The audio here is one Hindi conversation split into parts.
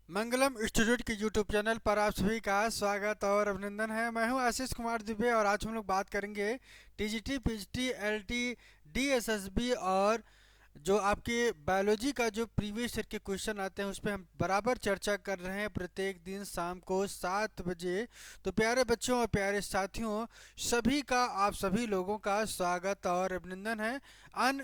मंगलम इंस्टीट्यूट के यूट्यूब चैनल पर आप सभी का स्वागत और अभिनंदन है। मैं हूं आशीष कुमार दुबे और आज हम लोग बात करेंगे टीजीटी, पीजीटी, एलटी, डीएसएसबी और जो आपके बायोलॉजी का जो प्रीवियस ईयर के क्वेश्चन आते हैं उस पर हम बराबर चर्चा कर रहे हैं प्रत्येक दिन शाम को 7 बजे। तो प्यारे बच्चों और प्यारे साथियों, सभी का आप सभी लोगों का स्वागत और अभिनंदन है अन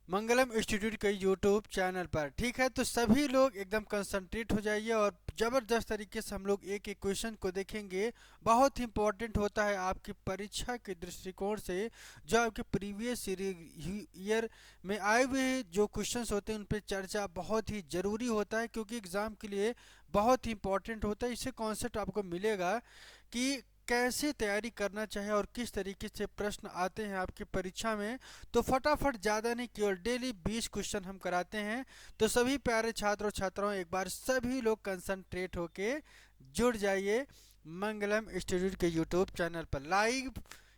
मंगलम इंस्टीट्यूट के यूट्यूब चैनल पर। ठीक है, तो सभी लोग एकदम कंसंट्रेट हो जाइए और ज़बरदस्त तरीके से हम लोग एक एक क्वेश्चन को देखेंगे। बहुत इंपॉर्टेंट होता है आपकी परीक्षा के दृष्टिकोण से। जो आपके प्रीवियस ईयर में आए हुए जो क्वेश्चंस होते हैं उन पर चर्चा बहुत ही ज़रूरी होता है, क्योंकि एग्ज़ाम के लिए बहुत ही इंपॉर्टेंट होता है। इससे कॉन्सेप्ट आपको मिलेगा कि कैसे तैयारी करना चाहिए और किस तरीके से प्रश्न आते हैं आपकी परीक्षा में। तो फटाफट, ज़्यादा नहीं, केवल डेली 20 क्वेश्चन हम कराते हैं। तो सभी प्यारे छात्र और छात्राओं, एक बार सभी लोग कंसंट्रेट होके जुड़ जाइए मंगलम इंस्टीट्यूट के यूट्यूब चैनल पर। लाइव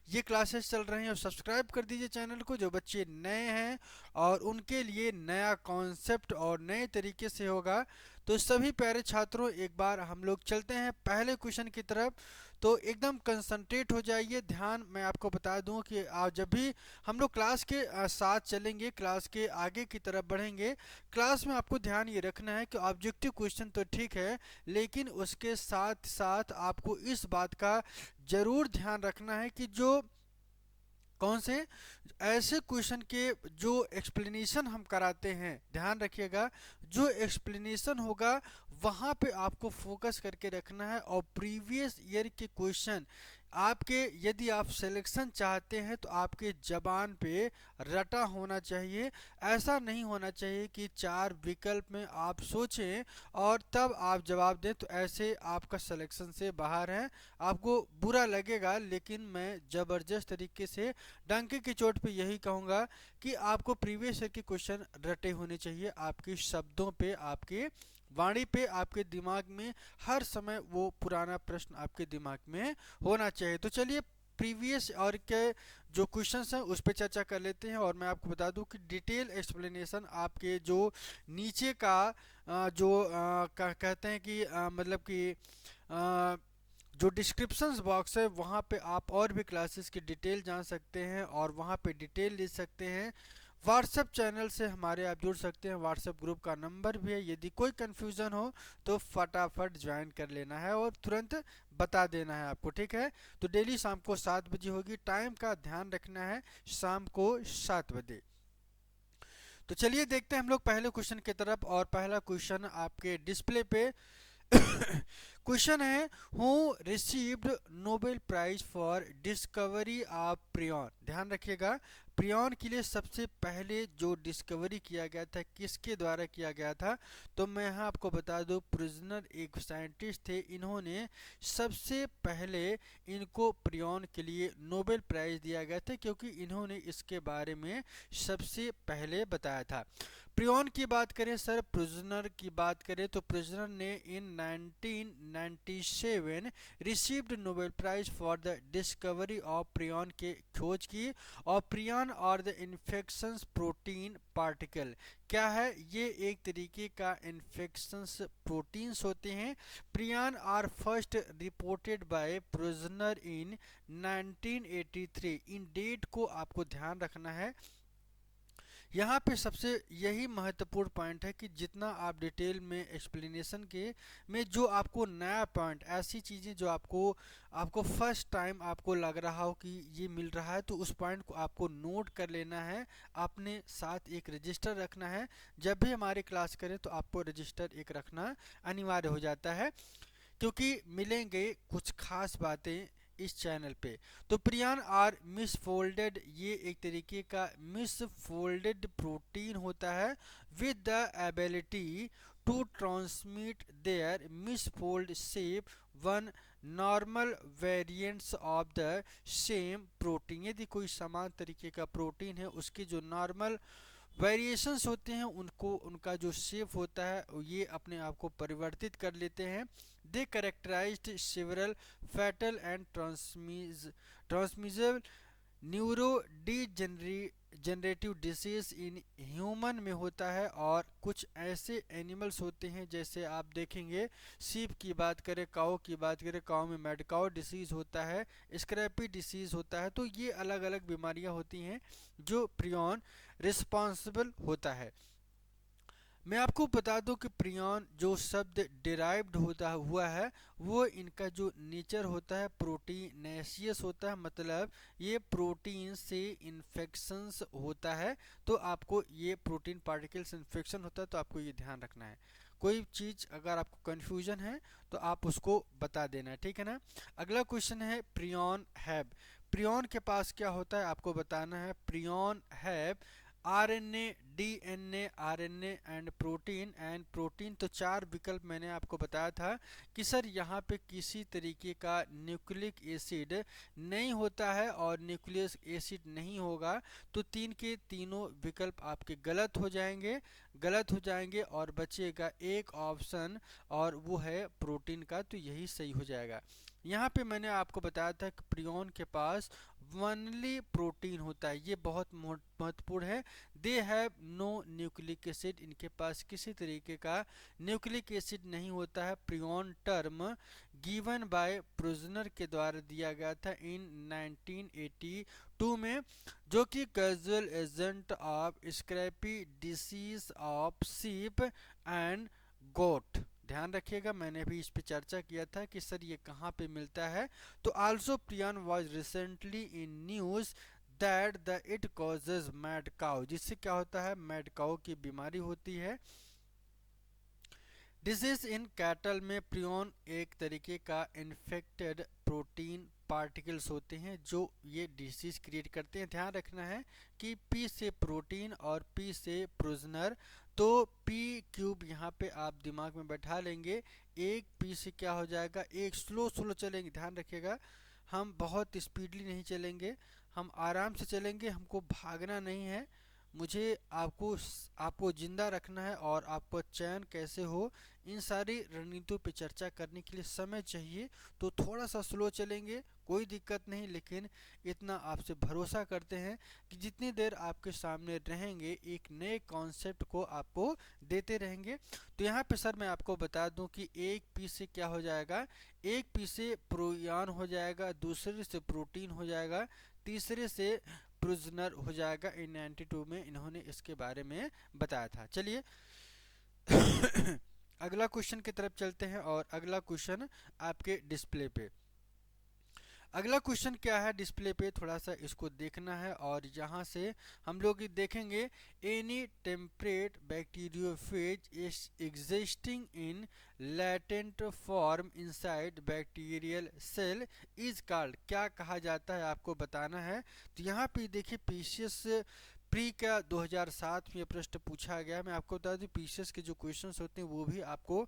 ये क्लासेस चल रहे हैं और सब्सक्राइब कर दीजिए चैनल को। जो बच्चे नए हैं और उनके लिए नया कॉन्सेप्ट और नए तरीके से होगा। तो सभी प्यारे छात्रों, एक बार हम लोग चलते हैं पहले क्वेश्चन की तरफ। तो एकदम कंसंट्रेट हो जाइए, ध्यान। मैं आपको बता दूं कि आप जब भी हम लोग क्लास के साथ चलेंगे, क्लास के आगे की तरफ बढ़ेंगे, क्लास में आपको ध्यान ये रखना है कि ऑब्जेक्टिव क्वेश्चन तो ठीक है, लेकिन उसके साथ साथ आपको इस बात का ज़रूर ध्यान रखना है कि जो कौन से ऐसे क्वेश्चन के जो एक्सप्लेनेशन हम कराते हैं, ध्यान रखिएगा, जो एक्सप्लेनेशन होगा वहाँ पे आपको फोकस करके रखना है। और प्रीवियस ईयर के क्वेश्चन आपके, यदि आप सिलेक्शन चाहते हैं तो आपके जबान पे रटा होना चाहिए। ऐसा नहीं होना चाहिए कि चार विकल्प में आप सोचें और तब आप जवाब दें, तो ऐसे आपका सिलेक्शन से बाहर है। आपको बुरा लगेगा, लेकिन मैं ज़बरदस्त तरीके से डंके की चोट पे यही कहूँगा कि आपको प्रीवियस ईयर के क्वेश्चन रटे होने चाहिए। आपके शब्दों पे, आपके वाणी पे, आपके दिमाग में हर समय वो पुराना प्रश्न आपके दिमाग में होना चाहिए। तो चलिए प्रीवियस और के जो क्वेश्चंस हैं उस पर चर्चा कर लेते हैं। और मैं आपको बता दूं कि डिटेल एक्सप्लेनेशन आपके जो नीचे का जो कहते हैं कि मतलब कि जो डिस्क्रिप्शंस बॉक्स है वहाँ पे आप और भी क्लासेस की डिटेल जान सकते हैं और वहाँ पे डिटेल ले सकते हैं। व्हाट्सएप चैनल से हमारे आप जुड़ सकते हैं, व्हाट्सएप ग्रुप का नंबर भी है। यदि कोई कन्फ्यूज़न हो तो फटाफट ज्वाइन कर लेना है और तुरंत बता देना है आपको, ठीक है। तो डेली शाम को 7 बजे होगी, टाइम का ध्यान रखना है, शाम को 7 बजे। तो चलिए देखते हैं हम लोग पहले क्वेश्चन की तरफ। और पहला क्वेश्चन आपके डिस्प्ले पे क्वेश्चन है, who received Nobel prize for discovery of prion. ध्यान रखिएगा, प्रियॉन के लिए सबसे पहले जो डिस्कवरी किया गया था किसके द्वारा किया गया था। तो मैं यहाँ आपको बता दूं, प्रिजनर एक साइंटिस्ट थे, इन्होंने सबसे पहले इनको प्रियॉन के लिए नोबेल प्राइज दिया गया था, क्योंकि इन्होंने इसके बारे में सबसे पहले बताया था। प्रियॉन की बात करें सर, प्रिजनर की बात करें तो प्रिजनर ने in 1997 received Nobel prize for the discovery of prion के खोज की। और प्रियॉन और द इन्फेक्शंस प्रोटीन पार्टिकल क्या है, ये एक तरीके का इन्फेक्शंस प्रोटीन्स होते हैं। Prion are first reported by Prusiner in 1983। इन डेट को आपको ध्यान रखना है। यहाँ पे सबसे यही महत्वपूर्ण पॉइंट है कि जितना आप डिटेल में एक्सप्लेनेशन के में जो आपको नया पॉइंट, ऐसी चीज़ें जो आपको आपको फर्स्ट टाइम आपको लग रहा हो कि ये मिल रहा है, तो उस पॉइंट को आपको नोट कर लेना है। अपने साथ एक रजिस्टर रखना है। जब भी हमारी क्लास करें तो आपको रजिस्टर एक रखना अनिवार्य हो जाता है, क्योंकि मिलेंगे कुछ खास बातें इस चैनल पे। तो प्रियन आर मिसफोल्डेड, ये एक तरीके का मिसफोल्डेड प्रोटीन होता है with the ability to transmit their misfold shape on normal variants of the same protein. यदि कोई समान तरीके का प्रोटीन है, उसके जो नॉर्मल वेरिएशंस होते हैं, उनको उनका जो शेप होता है ये अपने आप को परिवर्तित कर लेते हैं। They characterized several fatal and transmissible neuro generative disease in human में होता है, और कुछ ऐसे एनिमल्स होते हैं जैसे आप देखेंगे सीप की बात करें, काऊ की बात करें, काऊ में मैड काऊ डिसीज होता है, स्क्रैपी डिसीज होता है। तो ये अलग अलग बीमारियां होती हैं जो प्रियन रिस्पॉन्सिबल होता है। मैं आपको बता दूं कि प्रियन जो शब्द डिराइव्ड होता हुआ है वो इनका जो नेचर होता है प्रोटीनेशियस होता है, मतलब ये प्रोटीन से इन्फेक्शंस होता है। तो आपको ये प्रोटीन पार्टिकल्स इन्फेक्शन होता है, तो आपको ये ध्यान रखना है। कोई चीज़ अगर आपको कन्फ्यूजन है तो आप उसको बता देना है, ठीक है ना। अगला क्वेश्चन है प्रियन हैव। प्रियन के पास क्या होता है आपको बताना है। Prion have RNA, DNA, RNA and protein. And protein तो चार विकल्प मैंने आपको बताया था कि सर यहाँ पे किसी तरीके का न्यूक्लिक एसिड नहीं होता है और न्यूक्लियस एसिड नहीं होगा, तो तीन के तीनों विकल्प आपके गलत हो जाएंगे, गलत हो जाएंगे और बचेगा एक ऑप्शन और वो है प्रोटीन का, तो यही सही हो जाएगा। यहाँ पे मैंने आपको बताया था कि प्रियन के पास वनली प्रोटीन होता है, ये बहुत महत्वपूर्ण है। They have no nucleic acid, इनके पास किसी तरीके का न्यूक्लिक एसिड नहीं होता है। प्रियन टर्म गिवन बाय प्रोजनर के द्वारा दिया गया था इन 1982 में, जो कि casual agent of scrapie disease of sheep and goat. ध्यान रखिएगा, मैंने भी इस पे चर्चा किया था कि सर ये कहाँ पे मिलता है। तो also prion was recently in news that the it causes mad cow, जिससे क्या होता है मैड काउ की बीमारी होती है। डिजीज इन कैटल में प्रियन एक तरीके का इन्फेक्टेड प्रोटीन पार्टिकल्स होते हैं जो ये डिसीज क्रिएट करते हैं। ध्यान रखना है कि पी से प्रोटीन और पी से प्रोजनर, तो पी क्यूब यहाँ पे आप दिमाग में बैठा लेंगे। एक पी से क्या हो जाएगा, एक स्लो स्लो चलेंगे, ध्यान रखिएगा हम बहुत स्पीडली नहीं चलेंगे, हम आराम से चलेंगे, हमको भागना नहीं है। मुझे आपको जिंदा रखना है और आपको चयन कैसे हो इन सारी रणनीतियों पे चर्चा करने के लिए समय चाहिए। तो थोड़ा सा स्लो चलेंगे, कोई दिक्कत नहीं, लेकिन इतना आपसे भरोसा करते हैं कि जितनी देर आपके सामने रहेंगे एक नए कॉन्सेप्ट को आपको देते रहेंगे। तो यहाँ पे सर मैं आपको बता दूं कि एक पी से क्या हो जाएगा, एक पी से प्रोयान हो जाएगा, दूसरे से प्रोटीन हो जाएगा, तीसरे से प्रिजनर हो जाएगा। इन 92 में इन्होंने इसके बारे में बताया था। चलिए अगला क्वेश्चन की तरफ चलते हैं और अगला क्वेश्चन आपके डिस्प्ले पे। अगला क्वेश्चन क्या है डिस्प्ले पे, थोड़ा सा इसको देखना है और यहाँ से हम लोग देखेंगे any temperate bacteriophage is existing in latent form inside bacterial cell is called. क्या कहा जाता है आपको बताना है। तो यहाँ पे देखिए पीसीएस प्री का 2007 में ये प्रश्न पूछा गया। मैं आपको बता दूं पीसीएस के जो क्वेश्चंस होते हैं वो भी आपको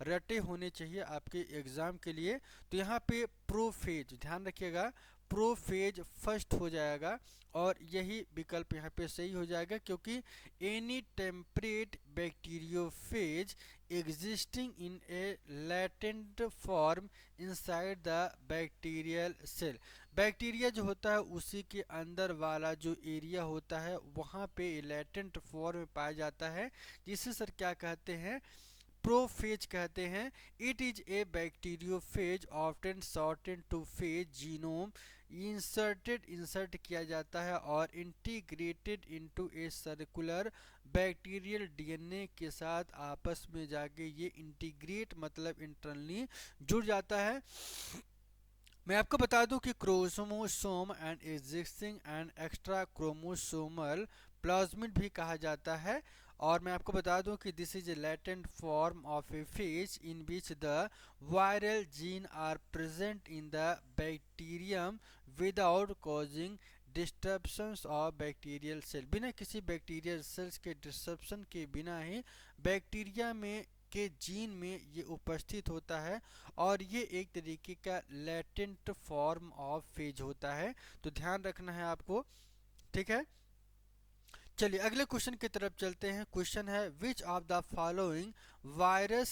रटे होने चाहिए आपके एग्जाम के लिए। तो यहाँ पे प्रोफेज ध्यान रखिएगा, प्रोफेज फर्स्ट हो जाएगा और यही विकल्प यहाँ पे सही हो जाएगा, क्योंकि any temperate bacteriophage existing in a latent form inside the bacterial cell. Bacteria जो होता है उसी के अंदर वाला जो एरिया होता है वहाँ पे लैटेंट फॉर्म में पाया जाता है, जिसे सर क्या कहते हैं, प्रोफेज कहते हैं। It is A bacteriophage often shorted two phase genome insert किया जाता है और integrated into a circular bacterial DNA के साथ आपस में जाके ये इंटीग्रेट मतलब इंटरनली जुड़ जाता है। मैं आपको बता दूं कि chromosome and existing and extra chromosomal plasmid भी कहा जाता है। और मैं आपको बता दूं कि this is a latent form of a phage in which the viral gene are present in the bacterium without causing disturbance of bacterial cell. बिना किसी बैक्टीरियल सेल्स के डिस्टर्बेंस के बिना ही बैक्टीरिया में के जीन में ये उपस्थित होता है और ये एक तरीके का लेटेंट फॉर्म ऑफ फेज होता है। तो ध्यान रखना है आपको, ठीक है। चलिए अगले क्वेश्चन की तरफ चलते हैं। क्वेश्चन है which of the following virus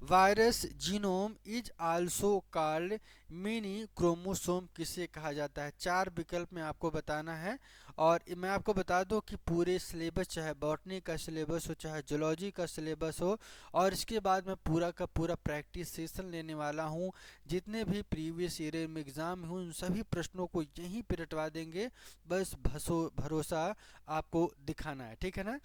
virus genome is also called mini chromosome किसे कहा जाता है? चार विकल्प में आपको बताना है। और मैं आपको बता दूं कि पूरे सिलेबस, चाहे बॉटनी का सिलेबस हो चाहे जूलॉजी का सिलेबस हो, और इसके बाद मैं पूरा का पूरा प्रैक्टिस सेशन लेने वाला हूं। जितने भी प्रीवियस ईयर में एग्ज़ाम हुए उन सभी प्रश्नों को यहीं पे रटवा देंगे। बस भरोसा आपको दिखाना है, ठीक है ना।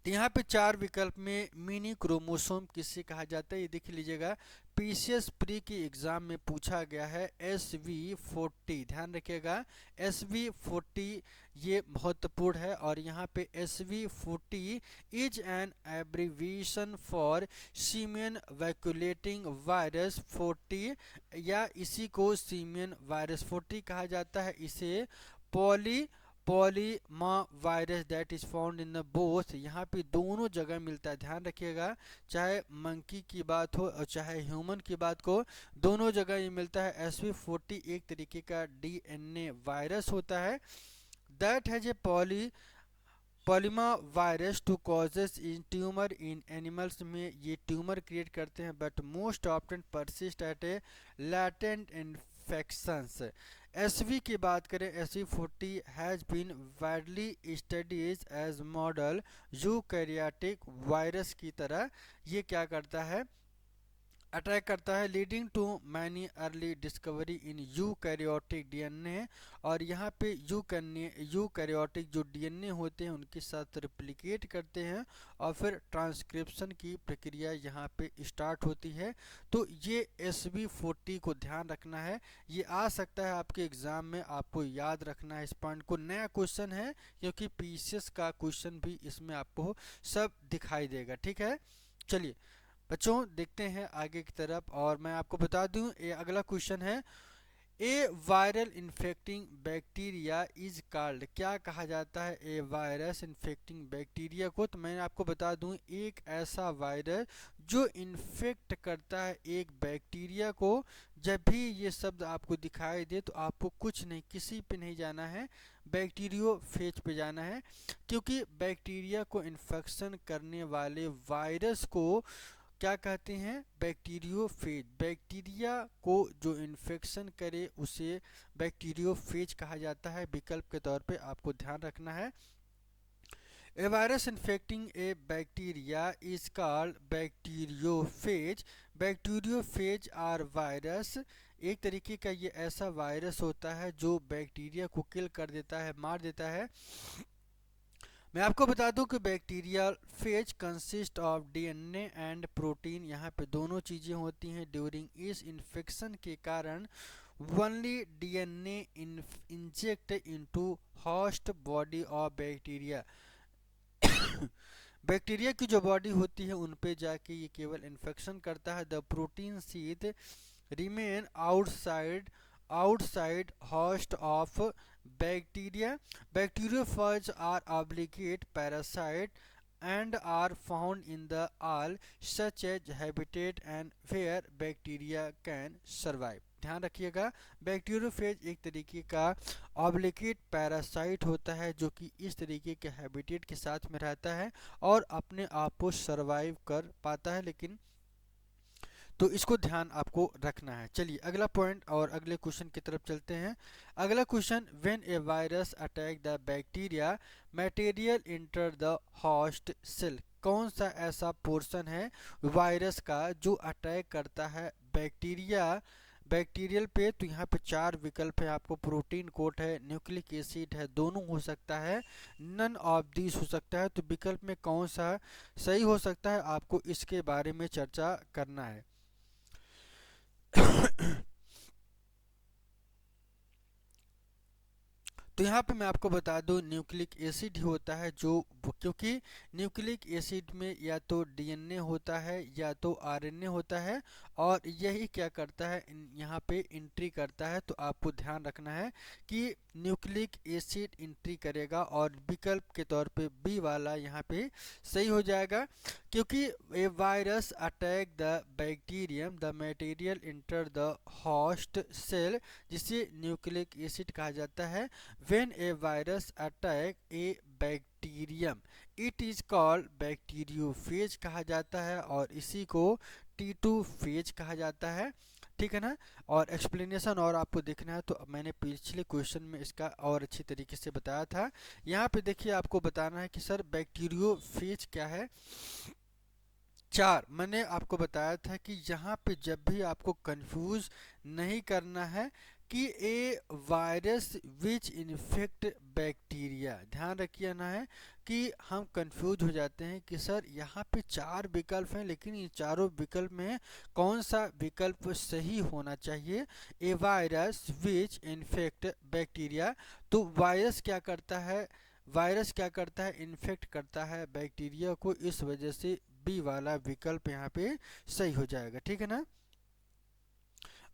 तो यहाँ पे चार विकल्प में मिनी क्रोमोसोम किसे कहा जाता है ये देख लीजिएगा। पीसीएस प्री के एग्जाम में पूछा गया है SV40, ध्यान रखिएगा SV40 ये महत्वपूर्ण है। और यहाँ पे SV40 is an abbreviation for simian vacuolating virus 40, या इसी को सीमियन वायरस 40 कहा जाता है। इसे polyoma virus that is found in the both, यहाँ पे दोनों जगह मिलता है, ध्यान रखिएगा। चाहे मंकी की बात हो और चाहे ह्यूमन की बात हो, दोनों जगह ये मिलता है। SV40 एक तरीके का DNA वायरस होता है। That has a polyoma virus to causes in tumour in animals, में ये ट्यूमर क्रिएट करते हैं, but most often persist at a latent infections. SV की बात करें, SV40 has been widely studies as model eukaryotic virus की तरह ये क्या करता है, अटैक करता है, leading to many early discovery in eukaryotic DNA। और यहाँ पे यूकैरियोटिक जो DNA होते हैं उनके साथ रिप्लिकेट करते हैं और फिर ट्रांसक्रिप्शन की प्रक्रिया यहाँ पे स्टार्ट होती है। तो ये SV40 को ध्यान रखना है, ये आ सकता है आपके एग्जाम में, आपको याद रखना है इस पॉइंट को। नया क्वेश्चन है क्योंकि पीसीएस का क्वेश्चन भी इसमें आपको सब दिखाई देगा, ठीक है। चलिए बच्चों देखते हैं आगे की तरफ, और मैं आपको बता दूं ये अगला क्वेश्चन है, a viral infecting bacteria is called, क्या कहा जाता है ए वायरस इन्फेक्टिंग बैक्टीरिया को? तो मैं आपको बता दूं एक ऐसा वायरस जो इन्फेक्ट करता है एक बैक्टीरिया को। जब भी ये शब्द आपको दिखाई दे तो आपको कुछ नहीं, किसी पे नहीं जाना है, बैक्टीरियोफेज पे जाना है। क्योंकि बैक्टीरिया को इन्फेक्शन करने वाले वायरस को क्या कहते हैं, बैक्टीरियोफेज। बैक्टीरिया को जो इन्फेक्शन करे उसे बैक्टीरियोफेज कहा जाता है। विकल्प के तौर पे आपको ध्यान रखना है। A virus infecting a bacteria is called bacteriophage. Bacteriophage are virus, एक तरीके का ये ऐसा वायरस होता है जो बैक्टीरिया को किल कर देता है, मार देता है। मैं आपको बता दूं कि bacterial phase consist of DNA and protein, यहाँ पे दोनों चीज़ें होती हैं। ड्यूरिंग इस इन्फेक्शन के कारण only DNA inject into host body of bacteria, bacteria की जो बॉडी होती है उन पे जाके ये केवल इन्फेक्शन करता है। The protein sheath remain outside host of bacteria. Bacteriophages are obligate parasite and are found in the all such as habitat and where bacteria can survive. ध्यान रखिएगा, बैक्टीरियोफेज एक तरीके का ऑब्लिकेट पैरासाइट होता है जो कि इस तरीके के हैबिटेट के साथ में रहता है और अपने आप को सर्वाइव कर पाता है। लेकिन तो इसको ध्यान आपको रखना है। चलिए अगला पॉइंट और अगले क्वेश्चन की तरफ चलते हैं। अगला question, when a virus attack the bacteria material inter the host cell, कौन सा ऐसा पोर्शन है वायरस का जो अटैक करता है बैक्टीरियल पे? तो यहाँ पे चार विकल्प है आपको, प्रोटीन कोट है, न्यूक्लिक एसिड है, दोनों हो सकता है, नन ऑफ दिस हो सकता है। तो विकल्प में कौन सा सही हो सकता है आपको इसके बारे में चर्चा करना है। तो यहाँ पे मैं आपको बता दूं न्यूक्लिक एसिड ही होता है क्योंकि न्यूक्लिक एसिड में या तो DNA होता है या तो RNA होता है, और यही क्या करता है यहाँ पे एंट्री करता है। तो आपको ध्यान रखना है कि न्यूक्लिक एसिड एंट्री करेगा, और विकल्प के तौर पे बी वाला यहाँ पे सही हो जाएगा। क्योंकि a virus attack the bacterium the material inter the host cell, जिसे न्यूक्लिक एसिड कहा जाता है, when a virus attack a bacterium it is called bacteriophage कहा जाता है, और इसी को T2 फेज कहा जाता है। ठीक है ना। और एक्सप्लेनेशन और आपको देखना है तो मैंने पिछले क्वेश्चन में इसका और अच्छी तरीके से बताया था। यहाँ पे देखिए आपको बताना है कि सर बैक्टीरियोफेज क्या है। चार मैंने आपको बताया था कि यहाँ पे जब भी आपको कंफ्यूज नहीं करना है कि ए वायरस विच इन्फेक्ट बैक्टीरिया, ध्यान रखिए ना है कि हम कंफ्यूज हो जाते हैं कि सर यहाँ पे चार विकल्प हैं लेकिन इन चारों विकल्प में कौन सा विकल्प सही होना चाहिए। ए वायरस विच इन्फेक्ट बैक्टीरिया, तो वायरस क्या करता है, वायरस क्या करता है, इन्फेक्ट करता है बैक्टीरिया को, इस वजह से बी वाला विकल्प यहाँ पे सही हो जाएगा। ठीक है ना।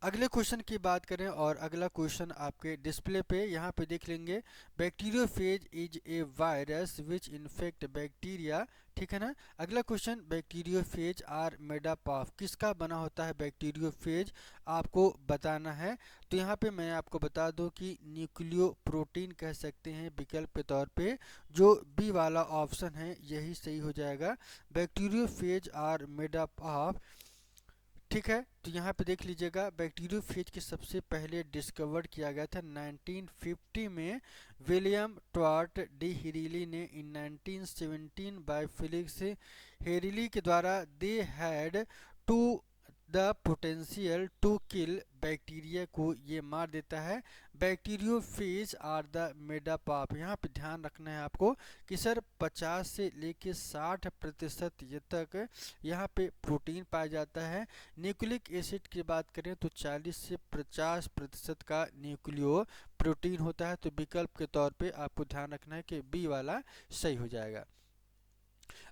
अगले क्वेश्चन की बात करें और अगला क्वेश्चन आपके डिस्प्ले पे यहाँ पे देख लेंगे। Bacteriophage is a virus which infect bacteria. ठीक है ना। अगला question, bacteriophage are made up of, किसका बना होता है बैक्टीरियोफेज, आपको बताना है। तो यहाँ पे मैं आपको बता दूं कि न्यूक्लियो प्रोटीन कह सकते हैं विकल्प के तौर पे, जो बी वाला ऑप्शन है यही सही हो जाएगा। Bacteriophage are made up of. ठीक है। तो यहाँ पे देख लीजिएगा बैक्टीरियोफेज के सबसे पहले डिस्कवर्ड किया गया था 1950 में विलियम ट्वार्ट डी हिरीली ने। इन 1917 बाय फिलिक्स हेरिली के द्वारा they had to the potential to kill bacteria को ये मार देता है। Bacteriophage are the made up of, यहाँ पे ध्यान रखना है आपको कि सर 50 से लेके 60% ये तक यहाँ पे प्रोटीन पाया जाता है। न्यूक्लिक एसिड की बात करें तो 40 से 50% का न्यूक्लियो प्रोटीन होता है। तो विकल्प के तौर पे आपको ध्यान रखना है कि बी वाला सही हो जाएगा।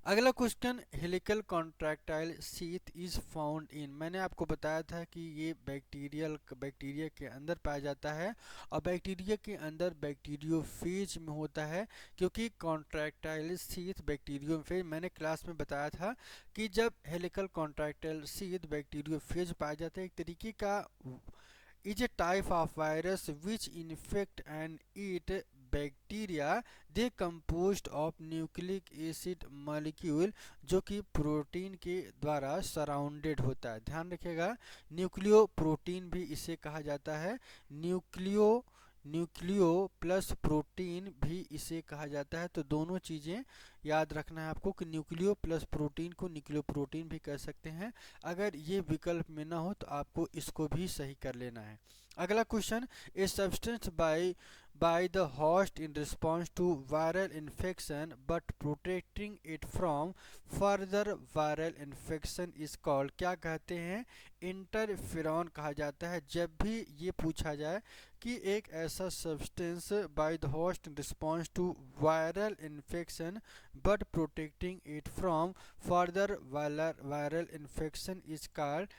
अगला question, helical contractile sheath is found इन, मैंने आपको बताया था कि ये बैक्टीरिया के अंदर पाया जाता है और बैक्टीरिया के अंदर बैक्टीरियोफेज में होता है, क्योंकि कॉन्ट्रैक्टाइल शीथ बैक्टीरियोफेज, मैंने क्लास में बताया था कि जब हेलिकल कॉन्ट्रैक्टाइल शीथ बैक्टीरियोफेज पाया जाता है, एक तरीके का is a type of virus which infect and eat bacteria, they composed of nucleic acid molecule, जो कि प्रोटीन के द्वारा सराउंडेड होता है। ध्यान रखिएगा न्यूक्लियो प्रोटीन भी इसे कहा जाता है, न्यूक्लियो प्लस प्रोटीन भी इसे कहा जाता है। तो दोनों चीज़ें याद रखना है आपको कि न्यूक्लियो प्लस प्रोटीन को न्यूक्लियो प्रोटीन भी कह सकते हैं। अगर ये विकल्प में ना हो तो आपको इसको भी सही कर लेना है। अगला question, a substance by the host in response to viral infection but protecting it from further viral infection is called, क्या कहते हैं, इंटरफेरॉन कहा जाता है। जब भी ये पूछा जाए कि एक ऐसा substance by the host in response to viral infection but protecting it from further viral infection is called,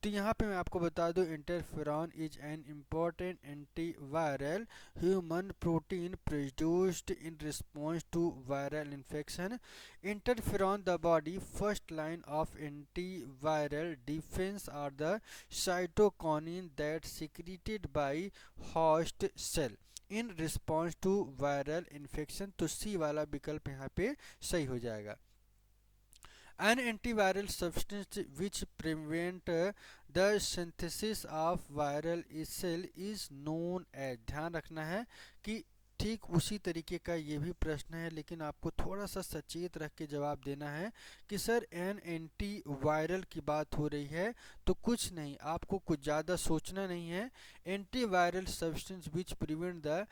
तो यहाँ पे मैं आपको बता दूं interferon is an important antiviral human protein produced in response to viral infection. Interferon the body first line of antiviral defence are the cytokinin that secreted by host cell in response to viral infection. तो सी वाला विकल्प यहाँ पे सही हो जाएगा। An antiviral substance which prevent the synthesis of viral cell is known as, ध्यान रखना है कि ठीक उसी तरीके का ये भी प्रश्न है, लेकिन आपको थोड़ा सा सचेत रख के जवाब देना है कि सर एन एंटी वायरल की बात हो रही है तो कुछ नहीं, आपको कुछ ज़्यादा सोचना नहीं है। Anti viral substance which prevent the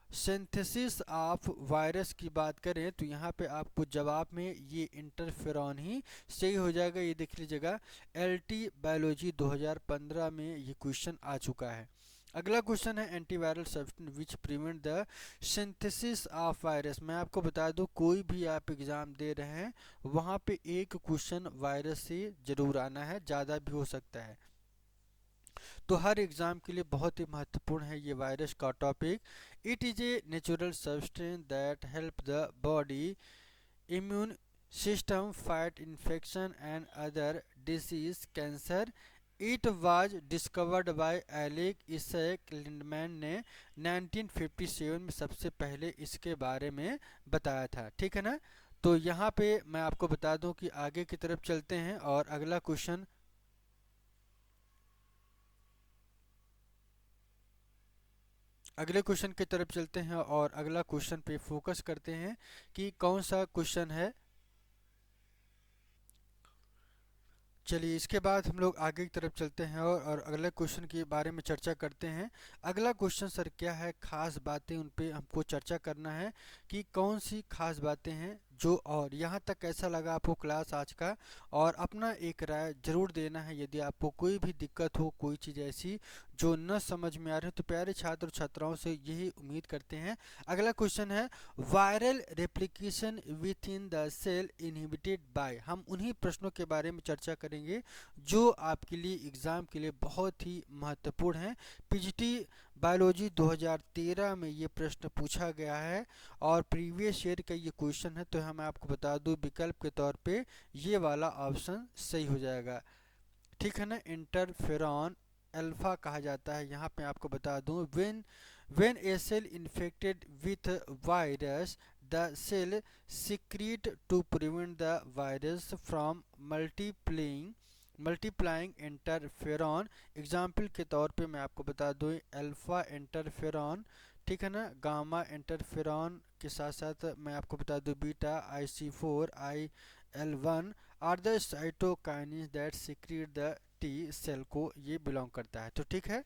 synthesis of virus की बात करें तो यहाँ पे आपको जवाब में ये इंटरफेरॉन ही सही हो जाएगा। ये देख लीजिएगा एलटी बायोलॉजी 2015 में ये क्वेश्चन आ चुका है। अगला क्वेश्चन है antiviral substance which prevent the synthesis of virus. मैं आपको बता दूं कोई भी आप एग्जाम दे रहे हैं वहाँ पे एक क्वेश्चन वायरस से जरूर आना है, ज़्यादा भी हो सकता है। तो हर एग्जाम के लिए बहुत ही महत्वपूर्ण है ये वायरस का topic. It is a natural substance that help the body immune system fight infection and other disease cancer it was discovered by Alick Isaacs Lindenmann ने 1957 में सबसे पहले इसके बारे में बताया था। ठीक है ना। तो यहाँ पे मैं आपको बता दूं कि आगे की तरफ चलते हैं और अगले क्वेश्चन की तरफ चलते हैं और अगला क्वेश्चन पे फोकस करते हैं कि कौन सा क्वेश्चन है। चलिए इसके बाद हम लोग आगे की तरफ चलते हैं और अगले क्वेश्चन के बारे में चर्चा करते हैं। अगला क्वेश्चन सर क्या है, खास बातें, उन पे हमको चर्चा करना है कि कौन सी खास बातें हैं जो। और यहाँ तक कैसा लगा आपको क्लास आज का, और अपना एक राय जरूर देना है। यदि आपको कोई भी दिक्कत हो, कोई चीज़ ऐसी जो न समझ में आ रही हो, तो प्यारे छात्र छात्राओं से यही उम्मीद करते हैं। अगला क्वेश्चन है viral replication with in the cell inhibited by. हम उन्हीं प्रश्नों के बारे में चर्चा करेंगे जो आपके लिए एग्जाम के लिए बहुत ही महत्वपूर्ण है। पीजीटी बायोलॉजी 2013 में ये प्रश्न पूछा गया है और प्रीवियस ईयर का ये क्वेश्चन है। तो हम आपको बता दूं विकल्प के तौर पे ये वाला ऑप्शन सही हो जाएगा। ठीक है ना। इंटरफेरॉन अल्फा कहा जाता है। यहाँ पे आपको बता दूं when a cell infected with virus, the cell secrete to prevent the virus from multiplying interferon. Example के तौर पे मैं आपको बता दूं अल्फा इंटरफेरॉन, ठीक है ना, गामा इंटरफेरॉन के साथ साथ मैं आपको बता दूं beta IC4 IL1 are the cytokinin that secrete the T cell को ये बिलोंग करता है। तो ठीक है,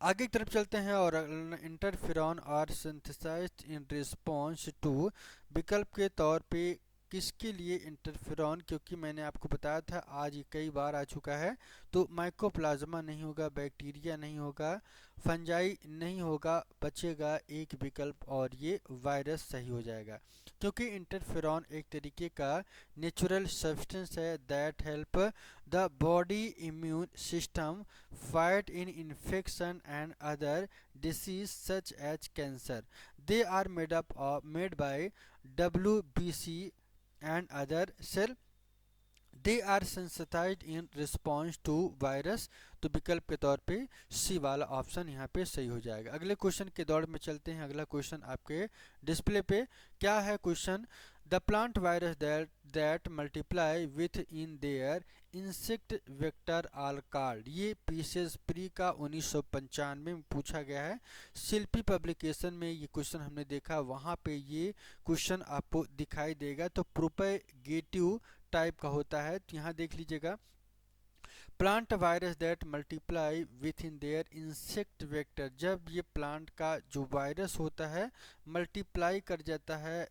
आगे की तरफ चलते हैं और interferon are synthesised in response to. विकल्प के तौर पे किसके लिए इंटरफेरॉन, क्योंकि मैंने आपको बताया था आज ये कई बार आ चुका है। तो माइकोप्लाज्मा नहीं होगा, बैक्टीरिया नहीं होगा, फंजाई नहीं होगा, बचेगा एक विकल्प और ये वायरस सही हो जाएगा। क्योंकि इंटरफेरॉन एक तरीके का नेचुरल सब्सटेंस है that help the body immune system fight in infection and other disease such as cancer. They are made by WBC and other cell. They are sensitised in response to virus. तो विकल्प के तौर पे सी वाला ऑप्शन यहाँ पे सही हो जाएगा। अगले क्वेश्चन के दौर में चलते हैं। अगला क्वेश्चन आपके डिस्प्ले पे क्या है question, the plant virus that multiply with in their insect vector all card. ये पीसीएस प्री का 1995 में पूछा गया है। शिल्पी पब्लिकेशन में ये क्वेश्चन हमने देखा, वहाँ पे ये क्वेश्चन आपको दिखाई देगा। तो प्रोपेगेटिव टाइप का होता है। तो यहाँ देख लीजिएगा, plant virus that multiply with in their insect vector. जब ये प्लांट का जो वायरस होता है मल्टीप्लाई कर जाता है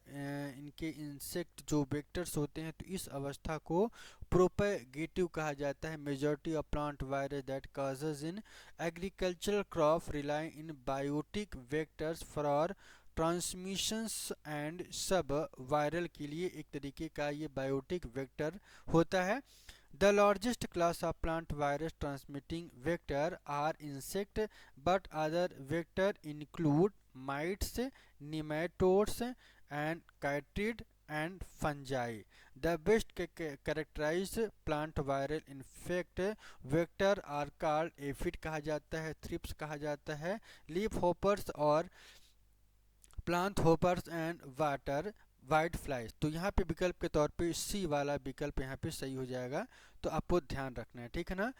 इनके इंसेक्ट जो वेक्टर्स होते हैं, तो इस अवस्था को प्रोपेगेटिव कहा जाता है। Majority of plant virus that causes in agricultural crop rely in biotic vectors for transmissions and सब वायरल के लिए एक तरीके का ये बायोटिक वेक्टर होता है। The largest class of plant virus transmitting vector are insect, but other vector include mites, nematodes, and chytrid and fungi. The best characterized plant viral infect vector are called aphid कहा जाता है, thrips कहा जाता है, leaf hoppers और plant hoppers and water white flies. तो यहाँ पे विकल्प के तौर पे सी वाला विकल्प यहाँ पे सही हो जाएगा। तो आपको ध्यान रखना है, ठीक है ना।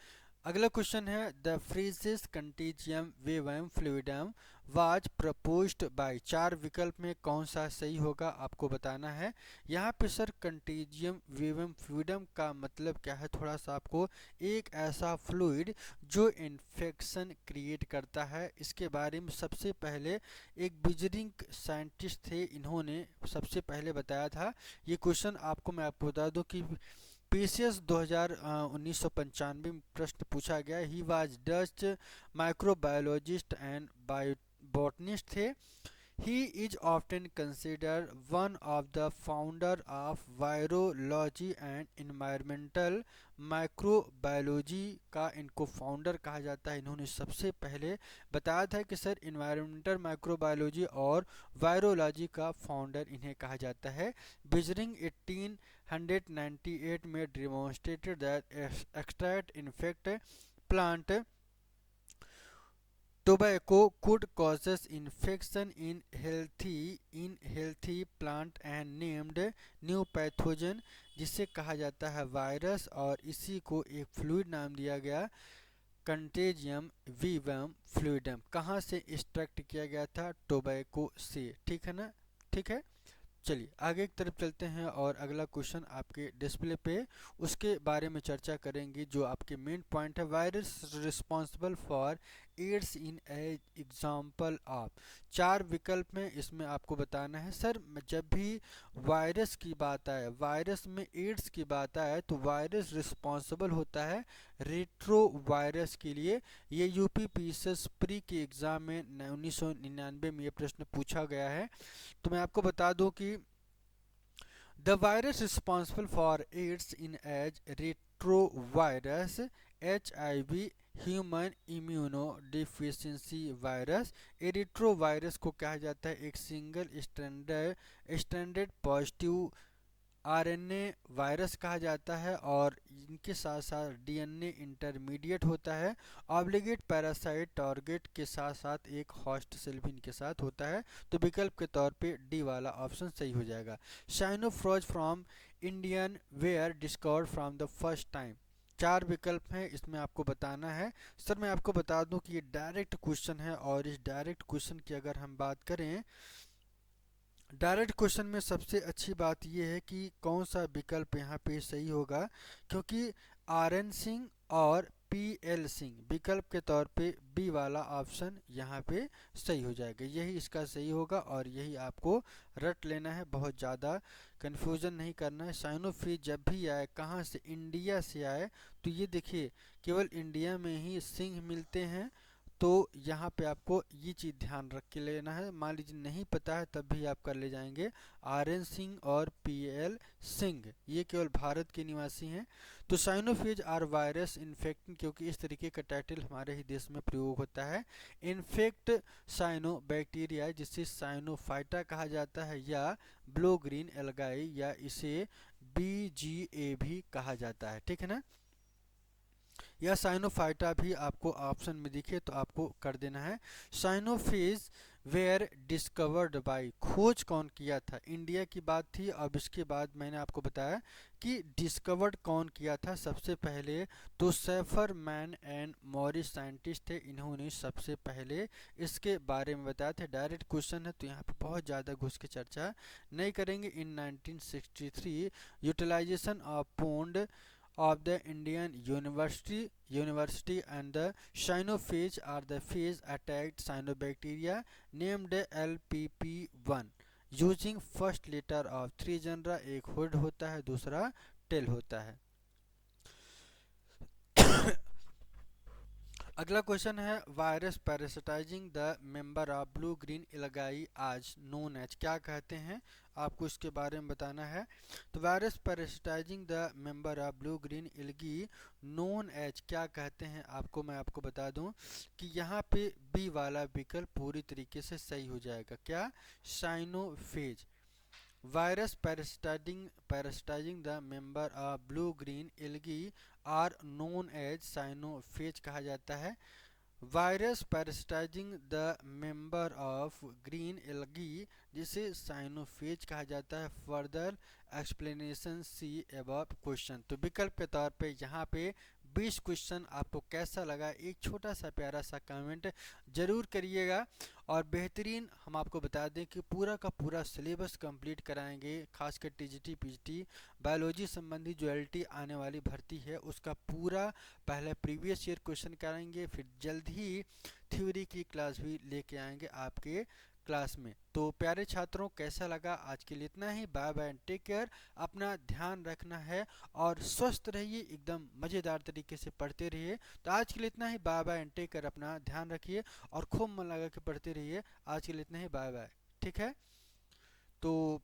अगला क्वेश्चन है the phrase contagium vivum fluidum was proposed by. चार विकल्प में कौन सा सही होगा आपको बताना है। यहाँ पे सर कंटीजियम वेवम फ्लूइडम का मतलब क्या है, थोड़ा सा आपको, एक ऐसा फ्लूइड जो इन्फेक्शन क्रिएट करता है। इसके बारे में सबसे पहले एक बिजरिंग साइंटिस्ट थे, इन्होंने सबसे पहले बताया था। ये क्वेश्चन मैं आपको बता दूं कि पीसीएस 1995 में प्रश्न पूछा गया। He was Dutch microbiologist and botanist थे। He is often considered one of the founder of virology and environmental microbiology का इनको फाउंडर कहा जाता है। इन्होंने सबसे पहले बताया था कि सर इन्वायरमेंटल माइक्रोबायोलॉजी और वायरोलॉजी का फाउंडर इन्हें कहा जाता है। बिजरिंग 1898 में demonstrated that extract infect plant tobacco could causes infection in healthy plant and named new pathogen जिसे कहा जाता है वायरस और इसी को एक फ्लूइड नाम दिया गया कंटेजियम वीवम फ्लूइडम। कहाँ से एक्सट्रैक्ट किया गया था? टोबैको से। ठीक है ना? ठीक है, चलिए आगे की तरफ चलते हैं और अगला क्वेश्चन आपके डिस्प्ले पे उसके बारे में चर्चा करेंगे जो आपके मेन पॉइंट है। Virus responsible for AIDS in example of. चार विकल्प में इसमें आपको बताना है सर जब भी वायरस की बात आए, वायरस में एड्स की बात आए तो वायरस रिस्पॉन्सिबल होता है रेट्रो वायरस के लिए। ये यूपी पीसीएस प्री के एग्जाम में 1999 में ये प्रश्न पूछा गया है। तो मैं आपको बता दूं कि the virus responsible for AIDS in as retrovirus HIV human immuno deficiency virus. A retrovirus को कहा जाता है एक single standard positive RNA virus कहा जाता है और इनके साथ साथ डीएनए इंटरमीडिएट होता है। ऑब्लिगेट पैरासाइट टारगेट के साथ साथ एक होस्ट सेल भी इनके साथ होता है। तो विकल्प के तौर पे डी वाला ऑप्शन सही हो जाएगा। Cyanophages from Indian were discovered from the first time. चार विकल्प हैं, इसमें आपको बताना है। सर मैं आपको बता दूं कि ये डायरेक्ट क्वेश्चन है और इस डायरेक्ट क्वेश्चन की अगर हम बात करें, डायरेक्ट क्वेश्चन में सबसे अच्छी बात यह है कि कौन सा विकल्प यहाँ पे सही होगा, क्योंकि RN सिंह और PL सिंह विकल्प के तौर पे बी वाला ऑप्शन यहाँ पे सही हो जाएगा। यही इसका सही होगा और यही आपको रट लेना है, बहुत ज़्यादा कन्फ्यूजन नहीं करना है। साइनोफिज जब भी आए कहाँ से, इंडिया से आए तो ये देखिए केवल इंडिया में ही सिंह मिलते हैं। तो यहाँ पे आपको ये चीज़ ध्यान रख के लेना है। मान लीजिए नहीं पता है तब भी आप कर ले जाएंगे। RN सिंह और PL सिंह ये केवल भारत के निवासी हैं। तो साइनोफेज आर वायरस इन्फेक्टिंग, क्योंकि इस तरीके का टाइटल हमारे ही देश में प्रयोग होता है। इन्फेक्ट साइनो बैक्टीरिया जिसे साइनोफाइटा कहा जाता है या ब्लू ग्रीन एल्गाई या इसे BGA भी कहा जाता है। ठीक है ना? या साइनोफाइटा भी आपको ऑप्शन में दिखे तो आपको कर देना है। साइनोफेज वेयर डिस्कवर्ड बाय, खोज कौन किया था? इंडिया की बात थी। अब इसके बाद मैंने आपको बताया कि डिस्कवर्ड कौन किया था सबसे पहले, तो सैफर मैन एंड मॉरिस साइंटिस्ट थे, इन्होंने सबसे पहले इसके बारे में बताया था। डायरेक्ट क्वेश्चन है तो यहाँ पे बहुत ज़्यादा घुस के चर्चा नहीं करेंगे। In 1963 utilisation of pond of the Indian University and the cyanophage are the phage attacked cyanobacteria named LPP1 using first letter of three genera। एक हुड होता है, दूसरा टेल होता है। अगला क्वेश्चन है virus parasitizing the member of blue green algae as known as, क्या कहते हैं आपको इसके बारे में बताना है। तो virus parasitizing the member of blue green algae known as क्या कहते हैं आपको मैं आपको बता दूं कि यहाँ पे बी वाला विकल्प पूरी तरीके से सही हो जाएगा। क्या? Cyanophage. Virus parasitizing the member of blue green algae are known as cyanophage कहा जाता है। Virus parasitizing the member of green algae जिसे साइनोफेज कहा जाता है। Further explanation see above question. तो विकल्प के तौर पे यहाँ पे 20 क्वेश्चन आपको कैसा लगा एक छोटा सा प्यारा सा कमेंट जरूर करिएगा। और बेहतरीन हम आपको बता दें कि पूरा का पूरा सिलेबस कंप्लीट कराएंगे, खासकर TGT PGT बायोलॉजी संबंधी जो LT आने वाली भर्ती है उसका पूरा पहले प्रीवियस ईयर क्वेश्चन कराएंगे, फिर जल्द ही थ्योरी की क्लास भी लेके आएंगे आपके क्लास में। तो प्यारे छात्रों कैसा लगा? आज के लिए इतना ही। Bye bye and take care. अपना ध्यान रखना है और स्वस्थ रहिए, एकदम मज़ेदार तरीके से पढ़ते रहिए। तो आज के लिए इतना ही। Bye bye and take care. अपना ध्यान रखिए और खूब मन लगा के पढ़ते रहिए। आज के लिए इतना ही। Bye bye. ठीक है। तो